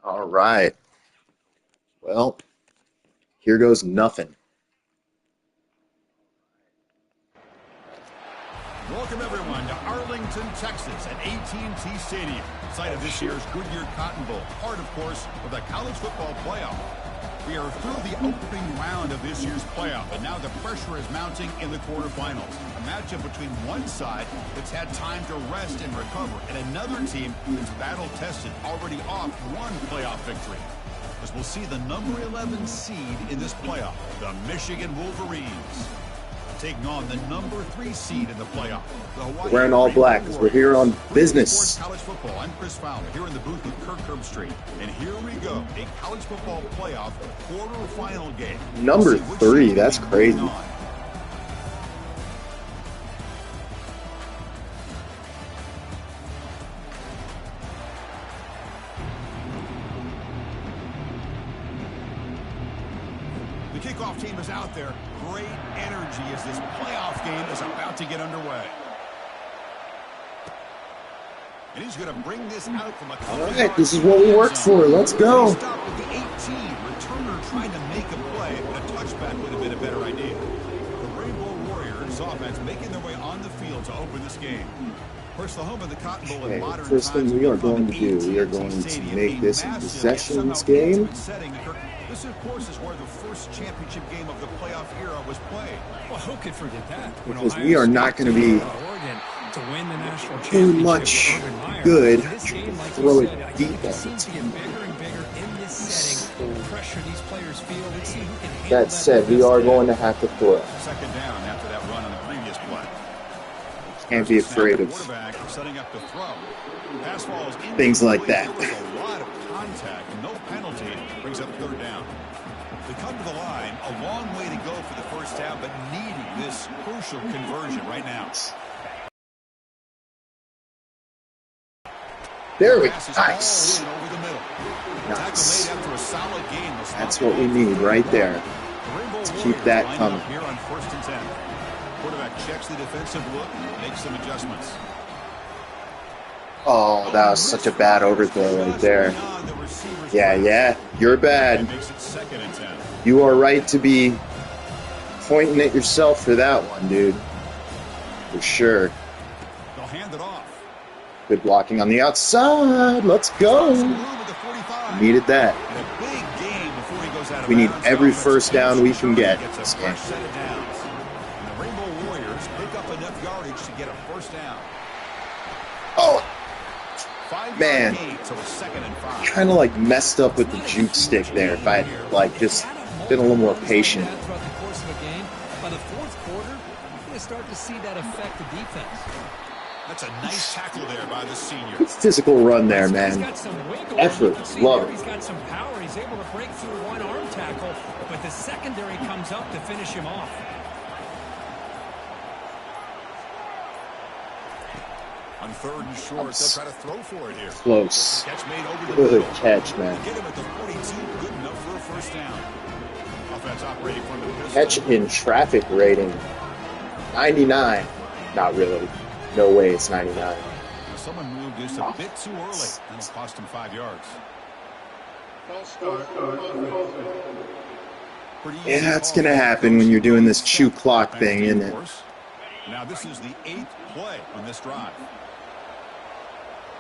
All right. Well, here goes nothing. Welcome everyone to Arlington, Texas at AT&T Stadium, site of this year's Goodyear Cotton Bowl, part, of course, of the college football playoff. We are through the opening round of this year's playoff, and now the pressure is mounting in the quarterfinals. A matchup between one side that's had time to rest and recover, and another team that's battle-tested, already off one playoff victory. As we'll see the number 11 seed in this playoff, the Michigan Wolverines, taking on the number 3 seed in the playoff. We're wearing all black because we're here on business. College football. I'm Chris Fowler here in the booth with Kirk Herbstreit. And here we go, a college football playoff quarterfinal game. Number 3, that's crazy. The kickoff team is out there. Great energy as this playoff game is about to get underway. And he's going to bring this out from a all right, this is what we worked for. Let's go. Stop with the 18. Returner trying to make a play, but a touchback would have been a better idea. The Rainbow Warriors offense making their way on the field to open this game. First, the home of the Cotton Bowl in modern first thing we are going to do, we are going to make this a possessions game. This, of course, is where the first championship game of the playoff era was played. Well, who could forget that? Because we are not going to be too much good throw it deep all the time. That said, we are going to have to throw. Second down after that run on the previous play. Can't be afraid of things like that. A lot of contact and no penalty brings up third down. They come to the line, a long way to go for the first down, but needing this crucial conversion right now. There we go. Nice. Nice. That's what we need right there. Let's keep that coming. Here on 1st and 10. Quarterback checks the defensive look, makes some adjustments. Oh, that was such a bad overthrow right there. Yeah, you're bad. You are right to be pointing at yourself for that one, dude. For sure. They'll hand it off. Good blocking on the outside. Let's go. Needed that. We need every first down we can get this game. And the Rainbow Warriors pick up enough yardage to get a first down. Oh, man. Kind of like messed up with the juke stick there. If I had like just been a little more patient. By the fourth quarter, you're going to start to see that affect the defense. That's a nice tackle there by the senior. Good physical run there, man. Effort, love it. He's got some power. He's able to break through one arm tackle, but the secondary comes up to finish him off. On third and short, they'll try to throw for it here. Close. Catch made over the Good middle. catch, man. Get him at the 42, good enough for a first down. Offense operating from the pistol. Catch in traffic rating 99. Not really. No way it's 99. Someone moved this a bit too early. That'll cost him 5 yards. Yeah, it's going to happen when you're doing this chew clock thing, isn't it? Now this is the 8th play on this drive.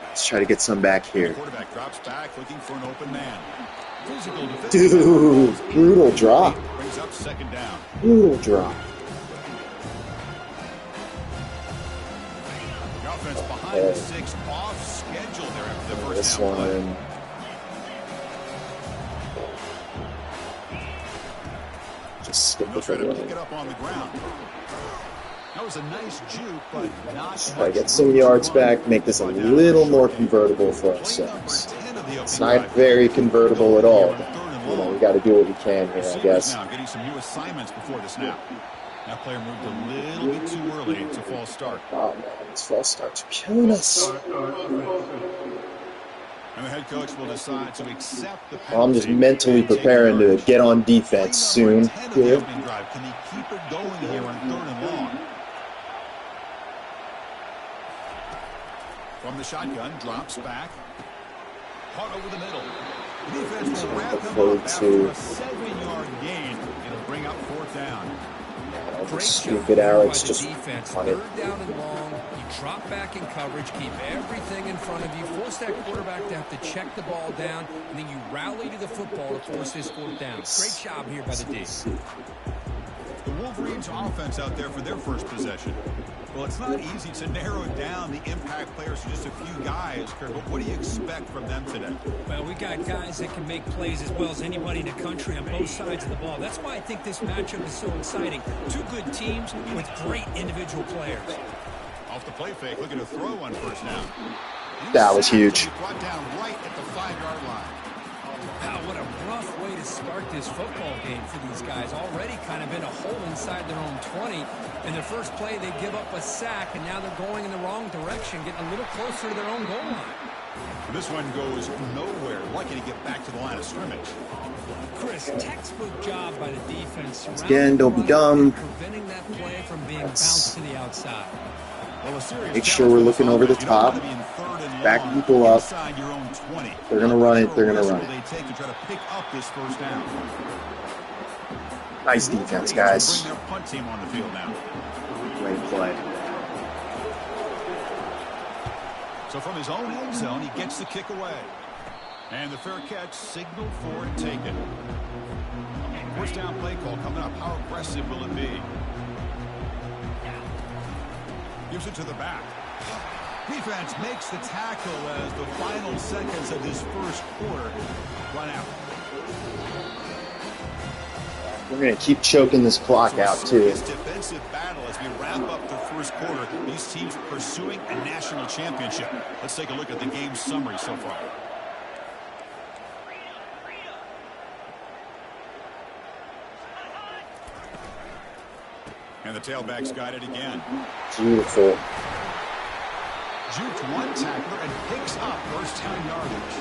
Let's try to get some back here. Quarterback drops back looking for an open man. Dude, brutal drop. Brings up second down. Brutal drop. The offense behind the 6 off schedule there after the first down play. Just skip No it try to away. pick it up on the ground. That was a nice juke, but not Try to get some yards back, make this a little more convertible for ourselves. It's not very convertible at all. You know, we got to do what we can here, I guess. Now getting some new assignments before the snap. That player moved a little bit too early. It's a false start. Oh man, these false starts are killing us. And the head coach will decide to accept the penalty. I'm just mentally preparing to get on defense soon. Here. Can he keep it going here on 3rd and long? From the shotgun, drops back. Caught over the middle. The defense will wrap him Forward up after to a 7-yard gain. It'll bring up 4th down. Great stupid job Alex by the just defense. on it. 3rd down and long. You drop back in coverage, keep everything in front of you, force that quarterback to have to check the ball down, and then you rally to the football to force his 4th down. Great job here by the D. The Wolverines offense out there for their first possession. Well, it's not easy to narrow down the impact players to just a few guys, Kurt, but what do you expect from them today? Well, we got guys that can make plays as well as anybody in the country on both sides of the ball. That's why I think this matchup is so exciting. 2 good teams with great individual players. Off the play fake, looking to throw on 1st down. That was huge. Brought down right at the 5-yard line. Wow, what a rough way to start this football game for these guys. Already kind of in a hole inside their own 20. In their first play, they give up a sack, and now they're going in the wrong direction, getting a little closer to their own goal line. This one goes nowhere. Lucky to get back to the line of scrimmage. Chris, textbook job by the defense. Again, don't be dumb. Preventing that play from being bounced to the outside. Well, make sure we're looking over the top. Back people up. They're going to run it. They're going to run it. Nice defense, guys. Great play. So from his own end zone, he gets the kick away. And the fair catch signaled for and taken. 1st down play call coming up. How aggressive will it be? Gives it to the back. Defense makes the tackle as the final seconds of this first quarter run out. We're going to keep choking this clock out, too. This defensive battle as we wrap up the first quarter. These teams pursuing a national championship. Let's take a look at the game summary so far. And the tailback's got it again. Beautiful. Jukes one tackler and picks up 1st down yardage.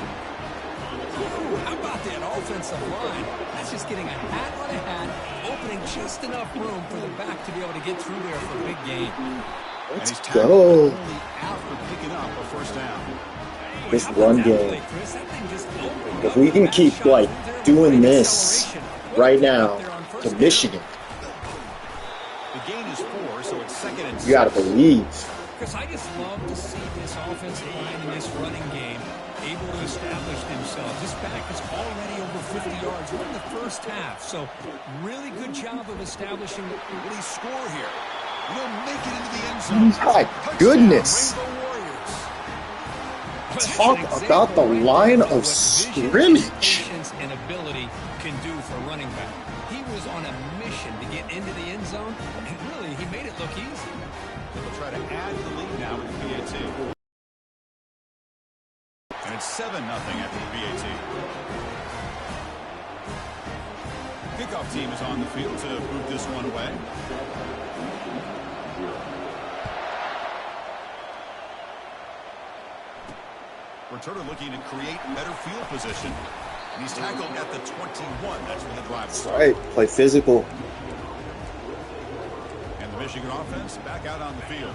Ooh, how about that offensive line? That's just getting a hat on a hat, opening just enough room for the back to be able to get through there for a big gain. Let's go. Only after picking up a 1st down. This run game. If we can keep like doing this right now to Michigan, the gain is 4, so it's 2nd and 6. you gotta believe. Because I just love to see this offensive line in this running game able to establish themselves. This back is already over 50 yards in the first half. So really good job of establishing what he score here. Will make it into the end zone. My goodness. Talk about the line of scrimmage. Patience and ability can do for running back. He was on a mission to get into the end zone, and really, he made it look easy. They'll try to add the lead now with the PAT. And it's 7-0 after the PAT. Kickoff team is on the field to move this one away. Returner looking to create better field position. And he's tackled at the 21. That's when the drive starts. Right, play physical. And the Michigan offense back out on the field.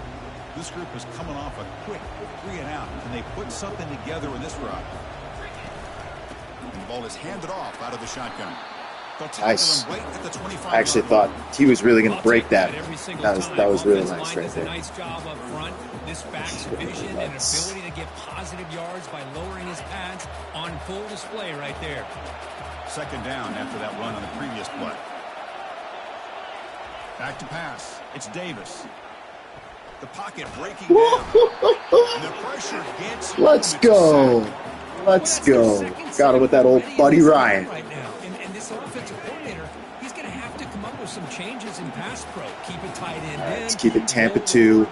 This group is coming off a quick 3-and-out, and they put something together in this drive. And the ball is handed off out of the shotgun. Nice. I actually thought he was really going to break that. That was really nice right there. Nice job up front. This back's vision and ability to get positive yards by lowering his pads on full display right there. 2nd down after that run on the previous play. Back to pass. It's Davis. The pocket breaking down. And the pressure gets. Let's go. Let's go. Got it with that old Buddy Ryan. Right now. And this offensive coordinator, he's going to have to come up with some changes in pass pro. Keep it tight end in. Let's keep it Tampa 2.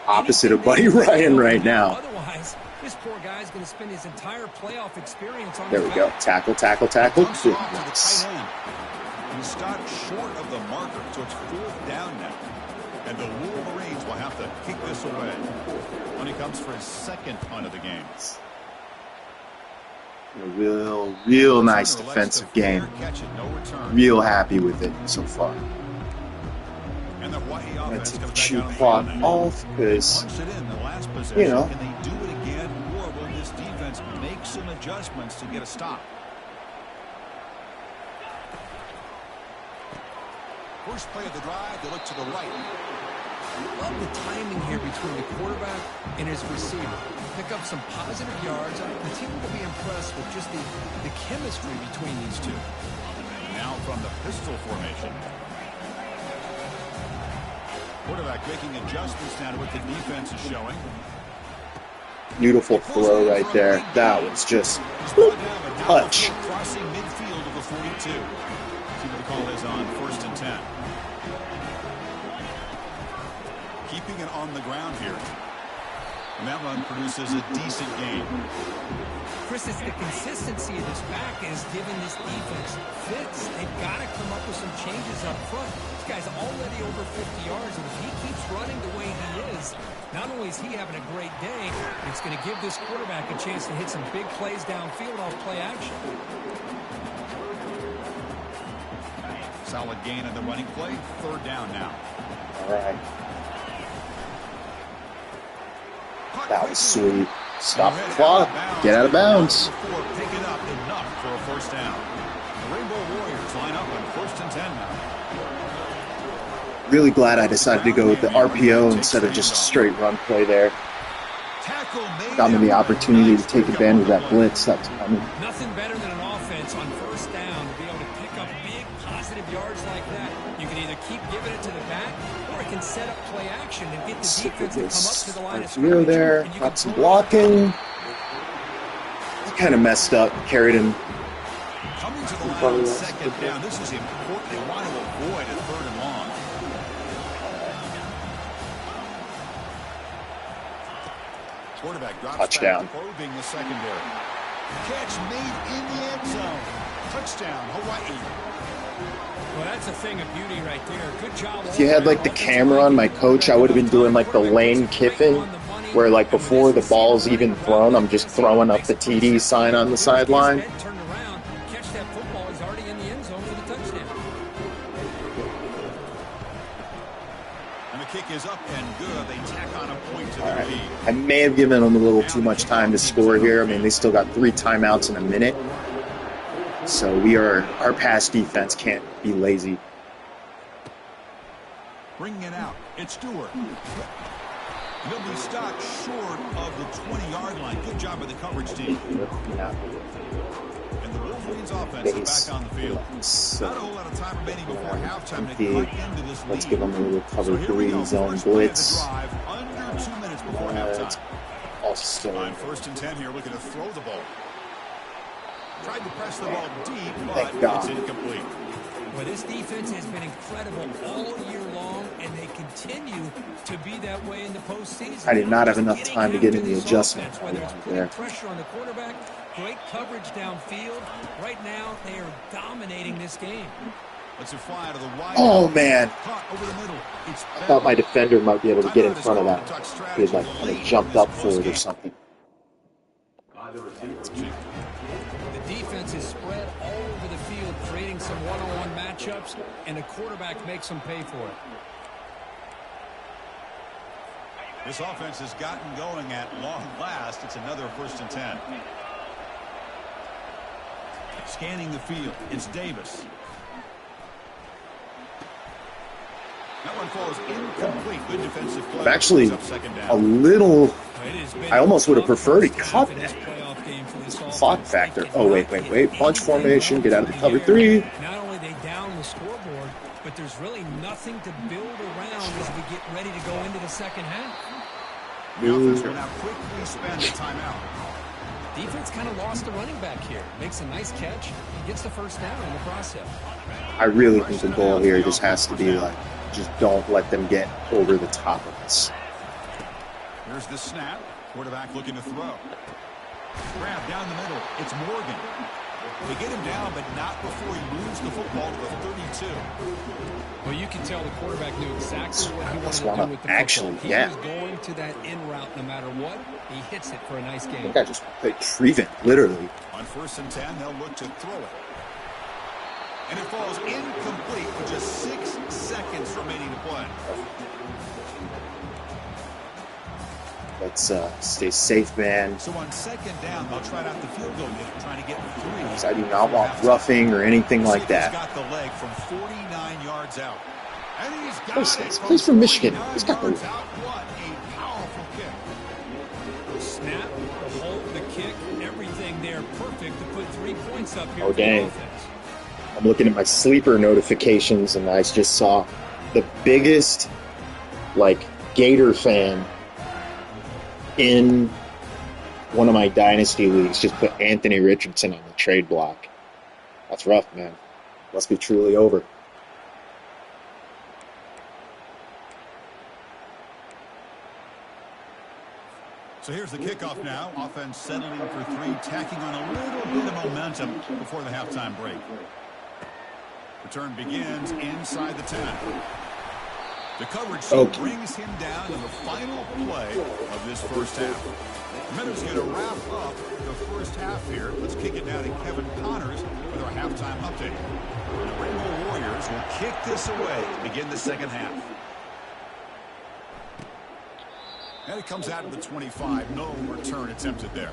Opposite of Buddy Ryan right now. Otherwise, this poor guy's going to spend his entire playoff experience on There we go. Tackle, tackle, tackle. Nice. He stopped short of the marker, so it's 4th down now. And the Wolverines will have to kick this away when he comes for his 2nd punt of the game. A real nice defensive game. Real happy with it so far. And the Hawaii going to take the chew clock off because, you know. Can they do it again, or will this defense make some adjustments to get a stop? First play of the drive, they look to the right. Love the timing here between the quarterback and his receiver. Pick up some positive yards. The team will be impressed with just the chemistry between these two. Now from the pistol formation. Quarterback making adjustments now to what the defense is showing. Beautiful throw right there. That was just touch. Crossing midfield of the 42. See what the call is on 1st and 10. Keeping it on the ground here. And that run produces a decent gain. Chris, it's the consistency of this back is giving this defense fits. They've got to come up with some changes up front. This guy's already over 50 yards, and if he keeps running the way he is, not only is he having a great day, but it's going to give this quarterback a chance to hit some big plays downfield off play action. Solid gain on the running play. 3rd down now. All right. That was sweet. Stop the clock. Get out of bounds. Picking up enough for a 1st down. The Rainbow Warriors line up on 1st and 10 now. Really glad I decided to go with the RPO instead of just a straight run play there. Got me the opportunity to take advantage of that blitz that's coming. Nothing better than an offense on 1st down to be able to pick up big positive yards like that. You can either keep giving it to the back, or it can set up play action and get the defense to come up to the line of scrimmage. There, got some blocking. He kind of messed up, carried him. Coming to the line on 2nd down. This is important. They want to avoid a 3rd and long. Quarterback drops Touchdown. back, probing the secondary. Catch made in the end zone. Touchdown, Hawaii. Well, that's a thing of beauty right there. Good job. If you had like the camera on my coach, I would have been doing like the Lane Kiffin, where like before the ball's even thrown, I'm just throwing up the TD sign on the sideline. Turned around, catch that football. He's already in the end zone for the touchdown. And the kick is up and good. They tack on a point to their lead. I may have given them a little too much time to score here. I mean, they still got 3 timeouts in a minute. So our pass defense can't be lazy. Bringing it out. It's Stewart. He'll be stopped short of the 20-yard line. Good job by the coverage team. And the Wolverines offense is back on the field. Not a whole lot of time remaining before halftime to cut into this lead. Let's give them a little cover 3 zone blitz. Under 2 minutes before halftime. Also, On 1st and 10 here, looking to throw the ball. Tried to press the ball deep, but it's incomplete. Well, this defense has been incredible all year long, and they continue to be that way in the postseason. I did not have enough time to get in the adjustment. Whether it's putting pressure on the quarterback, great coverage downfield. Right now, they are dominating this game. Let's fly out of the wide. Oh, man. Over the middle. I thought my defender might be able to get in front of that. He had like kind of jumped up for it or something. The defense is spread all over the field, creating some one-on-one matchups, and the quarterback makes them pay for it. This offense has gotten going at long last. It's another 1st and 10. Scanning the field. It's Davis. That one falls incomplete. Good defensive play. I'm actually a little... I almost would have preferred he caught that. Clock factor. Oh, wait. Bunch formation. Get out of the cover 3. Not only they down the scoreboard, but there's really nothing to build around as we get ready to go into the second half. The offense will now quickly spend the timeout. Defense kind of lost the running back here. Makes a nice catch. He gets the 1st down in the process. I really think the goal here just has to be like, just don't let them get over the top of us. Here's the snap. Quarterback looking to throw. Grab down the middle. It's Morgan. They get him down, but not before he moves the football to the 32. Well, you can tell the quarterback knew exactly what he wanted to do with the football. He was going to that in route no matter what. He hits it for a nice game. I think I just played Treven, literally. On 1st and 10, they'll look to throw it. And it falls incomplete with just 6 seconds remaining to play. Let's stay safe, man. So on second down, they'll try out the field goal unit, trying to get 3. I do not want roughing or anything like that. He's got the leg from 49 yards out. And he's got it. Plays for Michigan. He's got the out. What a powerful kick. Snap, hold the kick, everything there perfect to put 3 points up here. Oh, dang. I'm looking at my sleeper notifications, and I just saw the biggest, Gator fan in one of my dynasty leagues just put Anthony Richardson on the trade block. That's rough, man. Must be truly over. So here's the kickoff now. Offense settling for 3, tacking on a little bit of momentum before the halftime break. Return begins inside the 10. The coverage brings him down to the final play of this first half. Meadows going to wrap up the first half here. Let's kick it now to Kevin Connors with our halftime update. The Rainbow Warriors will kick this away to begin the second half. And it comes out of the 25. No return attempted there.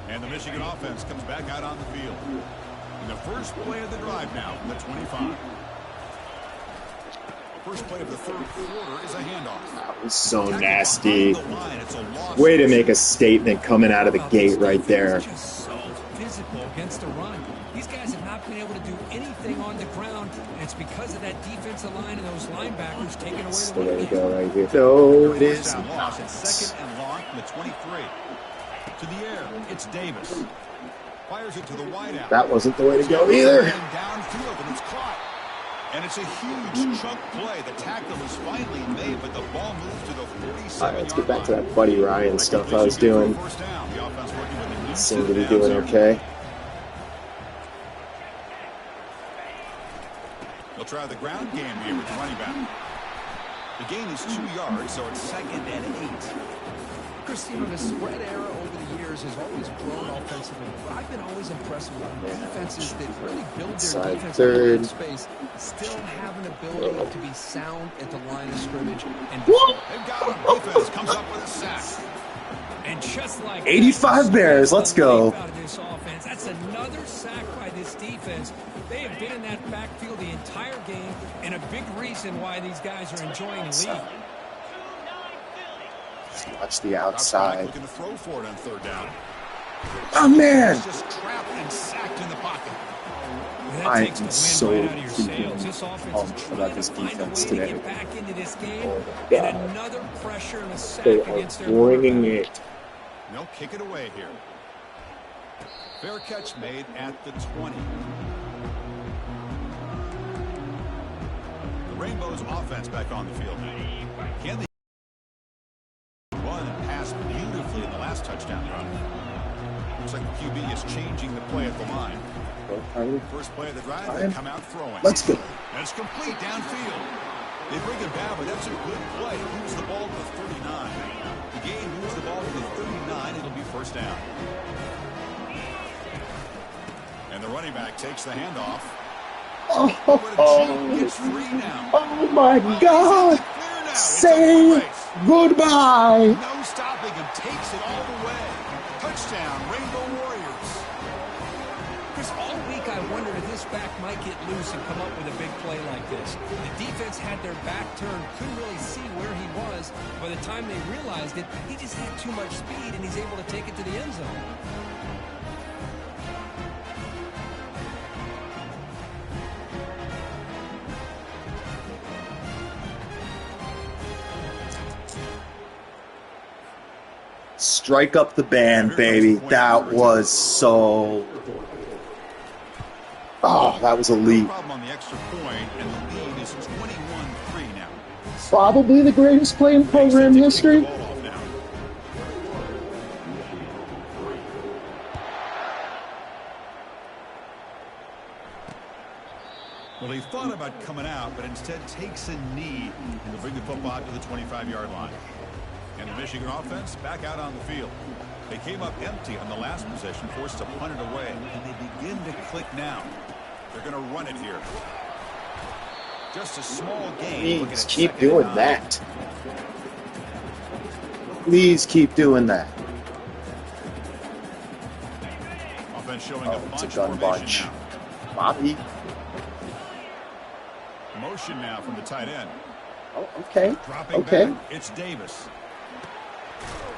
And the Michigan offense comes back out on the field. In the first play of the drive now from the 25. First play of the third quarter is a handoff. That was so nasty. Way to make a statement coming out of the gate right there. Just so physical against the run. These guys have not been able to do anything on the ground, and it's because of that defensive line and those linebackers taking away That's the the way run to go right here. No, it is not. not. Second and long from the 23. To the air, it's Davis. Fires it to the wideout. That wasn't the way to go either. Downfield, and it's caught. And it's a huge chunk play. The tackle is finally made, but the ball moves to the 47-yard line. All right, let's get back to that Buddy Ryan stuff I was doing. Seem to be doing okay. They'll try the ground game here with the running back. The gain is 2 yards, so it's 2nd and 8. Chris, the spread era over the years has always grown offensively, but I've been always impressed with defenses that really build their defense in space, still have an ability to be sound at the line of scrimmage. And they've got him. Defense comes up with a sack. And just like 85 Bears, let's go. That's another sack by this defense. They have been in that backfield the entire game, and a big reason why these guys are enjoying the lead. Watch the outside. Looking to throw for it on third down. Oh, man. Just trapped and sacked in the pocket. I am so pumped about this defense today. Back into this game, oh, God. And another pressure and a sack They against their are bringing it. They'll kick it away here. Fair catch made at the 20. The Rainbows offense back on the field. Can they run and pass beautifully in the last touchdown run? Looks like the QB is changing the play at the line. First play of the drive, they come out throwing. Let's go. And it's complete downfield. They bring it down, but that's a good play. Moves the ball to the 39. The game moves the ball to the 39. It'll be first down. And the running back takes the handoff. Gets free now. Oh my God. Say goodbye. No stopping him. Takes it all the way. Touchdown, Rainbow Warriors. Chris, all week I wondered if this back might get loose and come up with a big play like this. The defense had their back turned, couldn't really see where he was. By the time they realized it, he just had too much speed, and he's able to take it to the end zone. Strike up the band, baby. That was so... Oh, that was elite. Problem on the extra point, and the lead is 21-3 now. Probably the greatest play in program history. Well, he thought about coming out, but instead takes a knee and will bring the football out to the 25-yard line. And the Michigan offense back out on the field. They came up empty on the last possession, forced to punt it away, and they begin to click now. They're going to run it here. Just a small gain. Please keep doing that. Please keep doing that. Offense showing a It's a bunch gun bunch. now. Bobby. Motion now from the tight end. Oh, okay. Dropping Okay. back, it's Davis.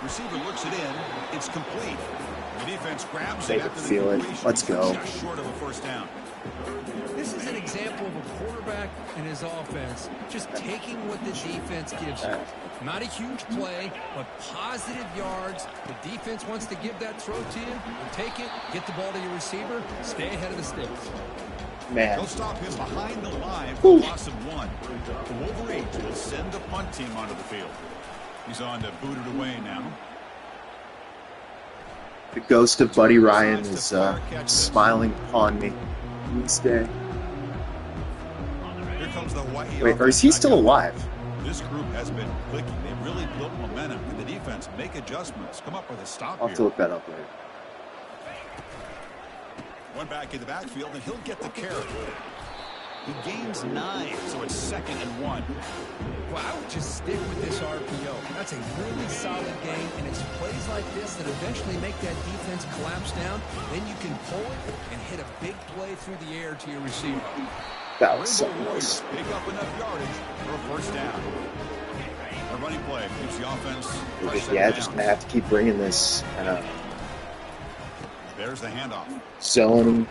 Receiver looks it in. It's complete. The defense grabs it after the completion. Let's go. Just short of a first down. This is an example of a quarterback and his offense just taking what the defense gives you. Not a huge play, but positive yards. The defense wants to give that throw to you. You take it, get the ball to your receiver, stay ahead of the sticks. Man. They'll stop him behind the line for a loss of 1. The Wolverines will send the punt team onto the field. He's on to boot it away now. The ghost of Buddy Ryan is smiling upon me this day. Here comes the Hawaii. Wait, or is he still alive? This group has been clicking. They've really built momentum. And the defense make adjustments. Come up with a stop I'll have to here. look that up later. One back in the backfield, and he'll get the carry. He gains 9, so it's 2nd and 1. Well, I would just stick with this RPO. That's a really solid game, and it's plays like this that eventually make that defense collapse down. Then you can pull it and hit a big play through the air to your receiver. That was so nice. Pick up enough yardage for a first down. A running play keeps the offense. Yeah, just gonna have to keep bringing this kind of There's the handoff. zone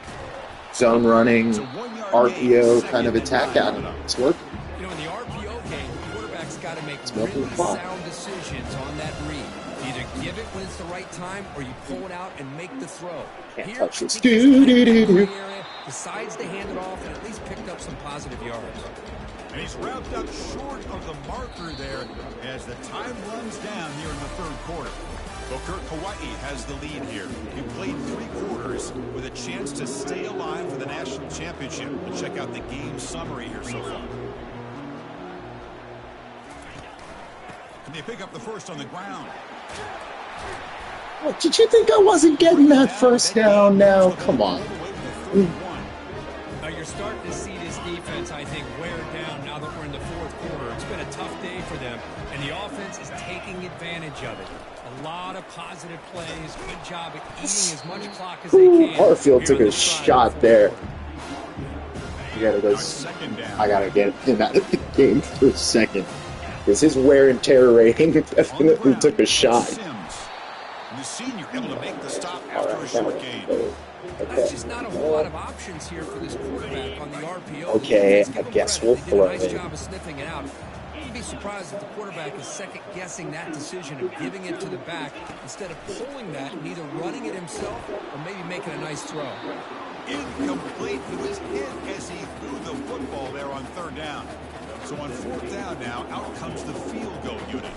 running, It's a 1-yard RPO gain, kind of 2nd and attack 9. out of it. It's working. You know, in the RPO game, the quarterback's got to make milking really the clock. sound decisions on that read. Either give it when it's the right time, or you pull it out and make the throw. Can't Here, touch this. he gets out of the Do-do-do-do. gray area, decides to hand it off, and at least picked up some positive yards. And he's wrapped up short of the marker there as the time runs down here in the 3rd quarter. Booker, Hawaii has the lead here. He played 3 quarters with a chance to stay alive for the national championship. We'll check out the game summary here so far. And they pick up the first on the ground. Oh, did you think I wasn't getting that first down now? Come on. Now you're starting to see this defense, I think, wear down now that we're in the 4th quarter. It's been a tough day for them, and the offense is taking advantage of it. A lot of positive plays. Good job at eating as much clock as they can. Harfield took here a on the side. shot there. I gotta go. Second down. I gotta get him out of the game for a second. Because his wear and tear rating definitely took a shot. Sims. The senior able to make the stop after a short gain. There's just not a whole lot of options here for this quarterback on the RPO. Okay, Let's give I him guess credit. we'll They did a nice throw it. job of sniffing it out. You'd be surprised if the quarterback is second-guessing that decision of giving it to the back instead of pulling that and either running it himself or maybe making a nice throw. Incomplete. He was hit as he threw the football there on 3rd down. So on 4th down now, out comes the field goal unit.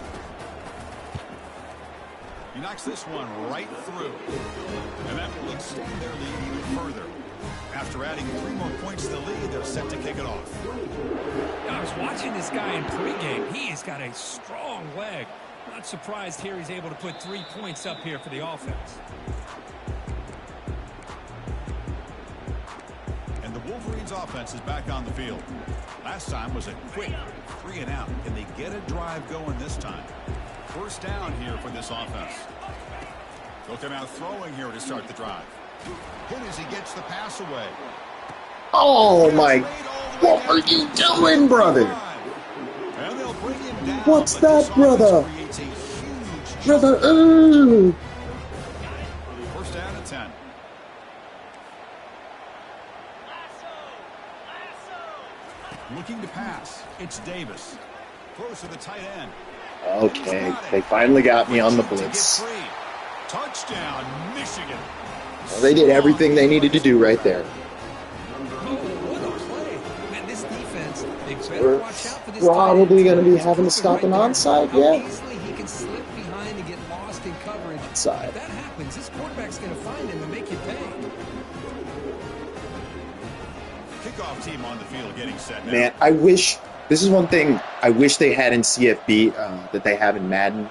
He knocks this one right through. And that will extend their lead even further. After adding 3 more points to the lead, they're set to kick it off. I was watching this guy in pregame. He has got a strong leg. Not surprised here he's able to put 3 points up here for the offense. And the Wolverines offense is back on the field. Last time was a quick 3 and out. Can they get a drive going this time? First down here for this offense. They'll come out throwing here to start the drive. Hit as he gets the pass away. Oh my! What are you doing, brother? And they'll bring him down, What's but that, this brother? offense creates a huge Brother, ooh! first down and 10. Looking to pass. It's Davis. Close to the tight end. Okay, they finally got me on the blitz. Touchdown, Michigan. Well, they did everything they needed to do right there. What a play. And this defense, they better We're watch out for this probably tight end. going to be It's having to proven stop an right there onside, how yeah? easily he can slip behind and get lost in coverage. Onside. If that happens, this quarterback's going to find him and make you pay. Kickoff team on the field getting set now. Man, I wish, this is one thing I wish they had in CFB that they have in Madden.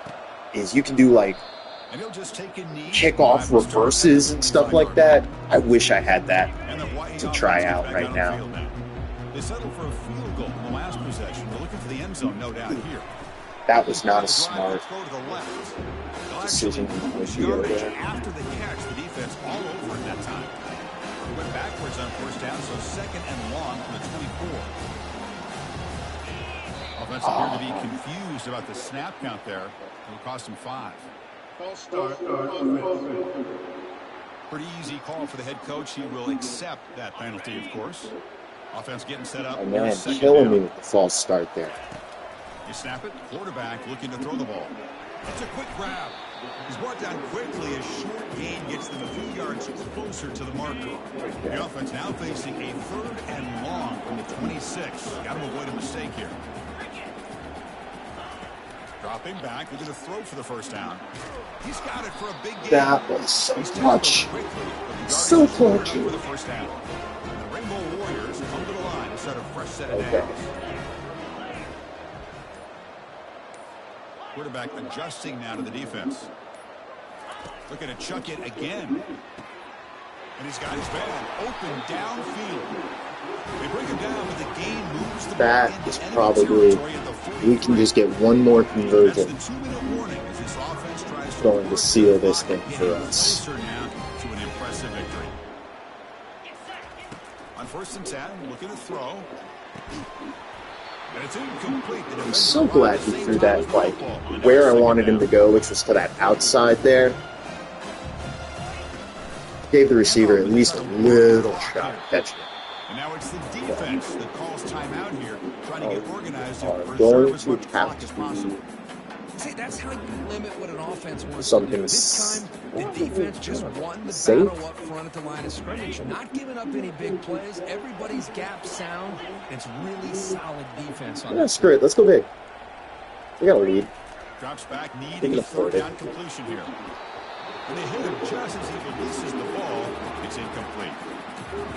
is you can do like And he'll just take a knee. kickoff reverses and stuff like that. I wish I had that to try out right now. They settled for a field goal in the last possession. They're looking for the end zone, no doubt here. That was not a smart decision. After the catch, the defense all over it that time. He went backwards on first down, so second and long from the 24. Offense appeared to be confused about the snap count there. It'll cost him 5. Pretty easy call for the head coach. He will accept that penalty, of course. Offense getting set up. Oh, man, killing me with the false start there. You snap it, quarterback looking to throw the ball. It's a quick grab. He's brought down quickly. A short gain gets them a few yards closer to the marker. The offense now facing a 3rd and long from the 26. Got to avoid a mistake here. Dropping back, looking to throw for the first down. He's got it for a big gain. That was so clutch. So clutch. For the first down. The Rainbow Warriors come to the line to start a fresh set of downs. Quarterback adjusting now to the defense. Looking to chuck it again. And he's got his man open downfield. They bring him down, but the game moves the ball. That is probably, we can just get one more conversion. Going to seal this thing for us. To an impressive victory. On 1st and 10, looking to throw. And it's incomplete. I'm so glad he threw that, like, where I wanted him to go, which was to that outside there. Gave the receiver at least a little shot at catching it. And now it's the defense that calls timeout here, trying to get organized and going preserve as to much clock have as to possible. See, that's how you limit what an offense wants something to do. This time, the defense just won the battle up front at the line of scrimmage. Not giving up any big plays. Everybody's gap sound. It's really solid defense on that. Screw it. Let's go big. We got a lead. Drops back, needing a 3rd down completion here. And they hit him just as he releases the ball. It's incomplete.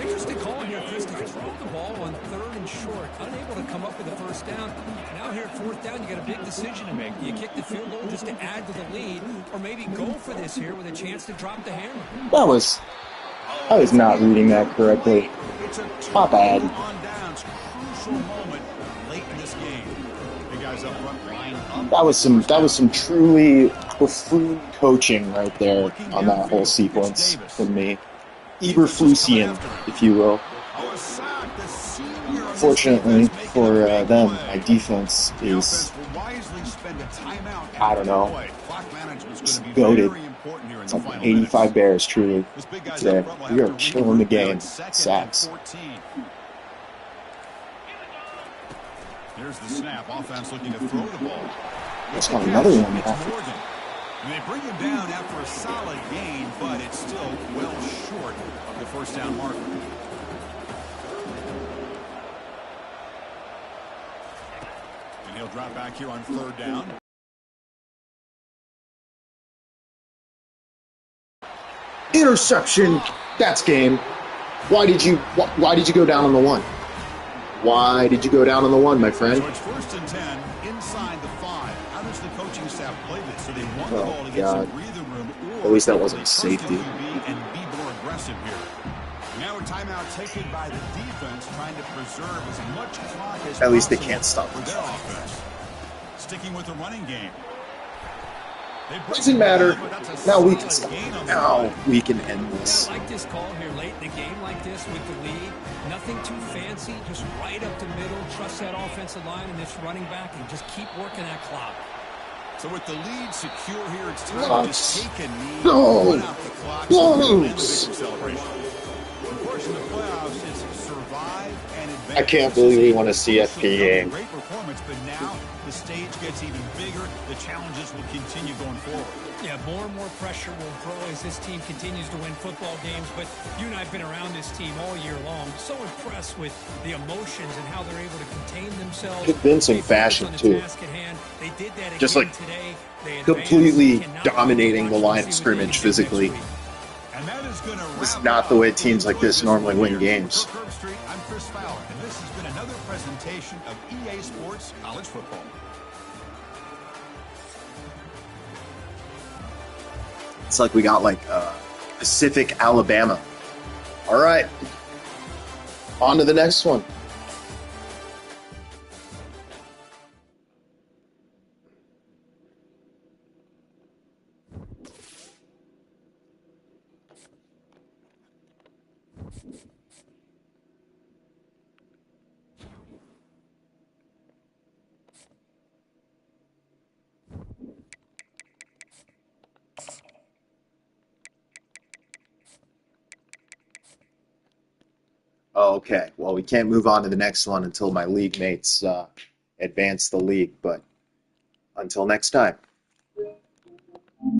Interesting call here, Chris, to throw the ball on 3rd and short. Unable to come up with a first down. Now here at 4th down, you got a big decision to make. Do you kick the field goal just to add to the lead, or maybe go for this here with a chance to drop the hammer? I was not reading that correctly. My bad. On downs, crucial moment late in this game. The guys up front line up. That was some truly buffoon coaching right there on that whole sequence from me. Eberflusian, if you will. Fortunately for them, my defense is, I don't know, just goated. It's like 85 Bears, truly, today. We are killing the game. Sacks. Here's the snap. Offense looking to throw the ball. Let's got another one. And they bring him down after a solid gain, but it's still well short of the first down marker. And he'll drop back here on 3rd down. Interception. That's game. Why did you go down on the 1? Why did you go down on the 1, my friend? So it's 1st and 10 inside the 5. How does the coaching staff play this? So they want the ball to get some breathing room, or at least that wasn't safety. And be more aggressive here. Now a timeout taken by the defense, trying to preserve as much clock as possible. At least they can't stop for their offense. Sticking with the running game. Doesn't matter. Now we can stop. Now we can end this. I like this call here late in the game like this with the lead. Nothing too fancy, just right up the middle. Trust that offensive line and this running back and just keep working that clock. So with the lead secure here, it's time to just take a knee, No. run out the clock, so they can end the victory celebration. Unfortunately, the playoffs is survive and advance. I can't believe we won a CFP game. Great performance, but now the stage gets even bigger. The challenges will continue going forward. Yeah, more and more pressure will grow as this team continues to win football games. But you and I have been around this team all year long. So impressed with the emotions and how they're able to contain themselves. Convincing fashion, too. They did that just again like today. completely dominating the line of scrimmage physically. And that is going to This is not the way teams like this normally win games. I'm Chris Fowler, and this has been another presentation of EA Sports College Football. It's like we got like Pacific Alabama. All right. On to the next one. Oh, okay. Well, we can't move on to the next one until my league mates advance the league, but until next time.